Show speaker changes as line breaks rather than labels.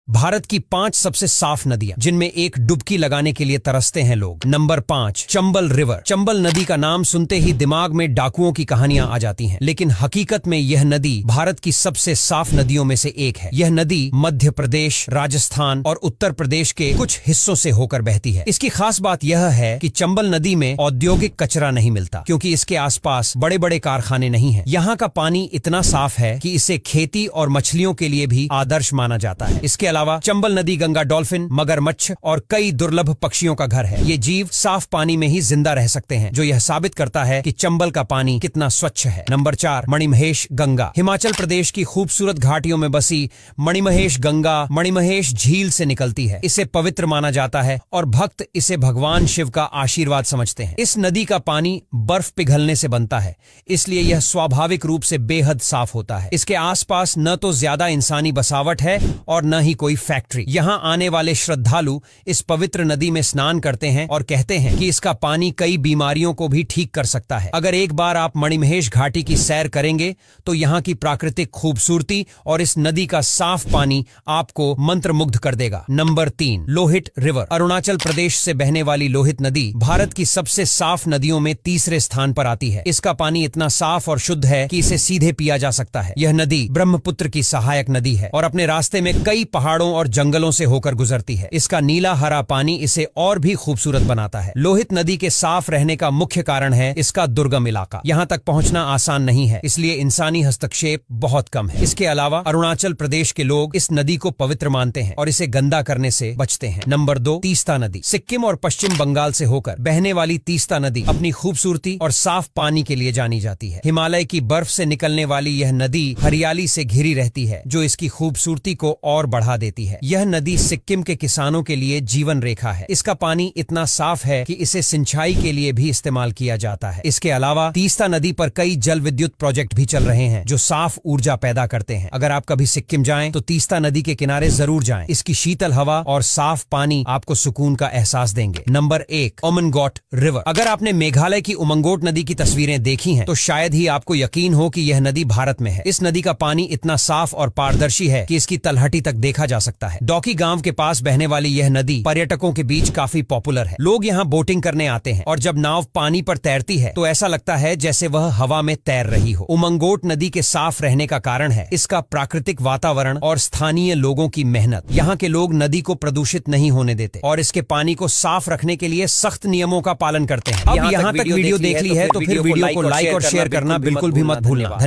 भारत की 5 सबसे साफ नदियां जिनमें एक डुबकी लगाने के लिए तरसते हैं लोग। Number 5, Chambal river. चंबल नदी का नाम सुनते ही दिमाग में डाकुओं की कहानियां आ जाती हैं, लेकिन हकीकत में यह नदी भारत की सबसे साफ नदियों में से एक है। यह नदी मध्य प्रदेश, राजस्थान और उत्तर प्रदेश के कुछ हिस्सों से होकर बहती है। इसकी खास बात यह है कि चंबल नदी में औद्योगिक कचरा नहीं मिलता, क्योंकि इसके आसपास बड़े बड़े कारखाने नहीं हैं। यहाँ का पानी इतना साफ है कि इसे खेती और मछलियों के लिए भी आदर्श माना जाता है। इसके अलावा चंबल नदी गंगा डॉल्फिन, मगरमच्छ और कई दुर्लभ पक्षियों का घर है। ये जीव साफ पानी में ही जिंदा रह सकते हैं, जो यह साबित करता है कि चंबल का पानी कितना स्वच्छ है। नंबर 4, मणिमहेश गंगा। हिमाचल प्रदेश की खूबसूरत घाटियों में बसी मणिमहेश गंगा मणिमहेश झील से निकलती है। इसे पवित्र माना जाता है और भक्त इसे भगवान शिव का आशीर्वाद समझते हैं। इस नदी का पानी बर्फ पिघलने से बनता है, इसलिए यह स्वाभाविक रूप से बेहद साफ होता है। इसके आसपास न तो ज्यादा इंसानी बसावट है और न ही कोई फैक्ट्री। यहाँ आने वाले श्रद्धालु इस पवित्र नदी में स्नान करते हैं और कहते हैं कि इसका पानी कई बीमारियों को भी ठीक कर सकता है। अगर एक बार आप मणिमहेश घाटी की सैर करेंगे तो यहाँ की प्राकृतिक खूबसूरती और इस नदी का साफ पानी आपको मंत्रमुग्ध कर देगा। Number 3, Lohit river. अरुणाचल प्रदेश से बहने वाली लोहित नदी भारत की सबसे साफ नदियों में तीसरे स्थान पर आती है। इसका पानी इतना साफ और शुद्ध है कि इसे सीधे पिया जा सकता है। यह नदी ब्रह्मपुत्र की सहायक नदी है और अपने रास्ते में कई पहाड़ों और जंगलों से होकर गुजरती है। इसका नीला हरा पानी इसे और भी खूबसूरत बनाता है। लोहित नदी के साफ रहने का मुख्य कारण है इसका दुर्गम इलाका। यहाँ तक पहुँचना आसान नहीं है, इसलिए इंसानी हस्तक्षेप बहुत कम है। इसके अलावा अरुणाचल प्रदेश के लोग इस नदी को पवित्र मानते हैं और इसे गंदा करने से बचते हैं। नंबर 2, तीस्ता नदी। सिक्किम और पश्चिम बंगाल से होकर बहने वाली तीस्ता नदी अपनी खूबसूरती और साफ पानी के लिए जानी जाती है। हिमालय की बर्फ से निकलने वाली यह नदी हरियाली से घिरी रहती है, जो इसकी खूबसूरती को और बढ़ा देती है। यह नदी सिक्किम के किसानों के लिए जीवन रेखा है। इसका पानी इतना साफ है कि इसे सिंचाई के लिए भी इस्तेमाल किया जाता है। इसके अलावा तीस्ता नदी पर कई जल विद्युत प्रोजेक्ट भी चल रहे हैं, जो साफ ऊर्जा पैदा करते हैं। अगर आप कभी सिक्किम जाएं तो तीस्ता नदी के किनारे जरूर जाएं। इसकी शीतल हवा और साफ पानी आपको सुकून का एहसास देंगे। Number 1, Umngot river. अगर आपने मेघालय की उमंगोट नदी की तस्वीरें देखी हैं, तो शायद ही आपको यकीन हो कि यह नदी भारत में है। इस नदी का पानी इतना साफ और पारदर्शी है कि इसकी तलहटी तक देखा जा सकता है। डॉकी गांव के पास बहने वाली यह नदी पर्यटकों के बीच काफी पॉपुलर है। लोग यहाँ बोटिंग करने आते हैं और जब नाव पानी पर तैरती है तो ऐसा लगता है जैसे वह हवा में तैर रही हो। उमंगोट नदी के साफ रहने का कारण है इसका प्राकृतिक वातावरण और स्थानीय लोगों की मेहनत। यहाँ के लोग नदी को प्रदूषित नहीं होने देते और इसके पानी को साफ रखने के लिए सख्त नियमों का पालन करते हैं। अब यहाँ तक वीडियो देख ली है तो फिर वीडियो को लाइक और शेयर करना बिल्कुल भी मत भूलना।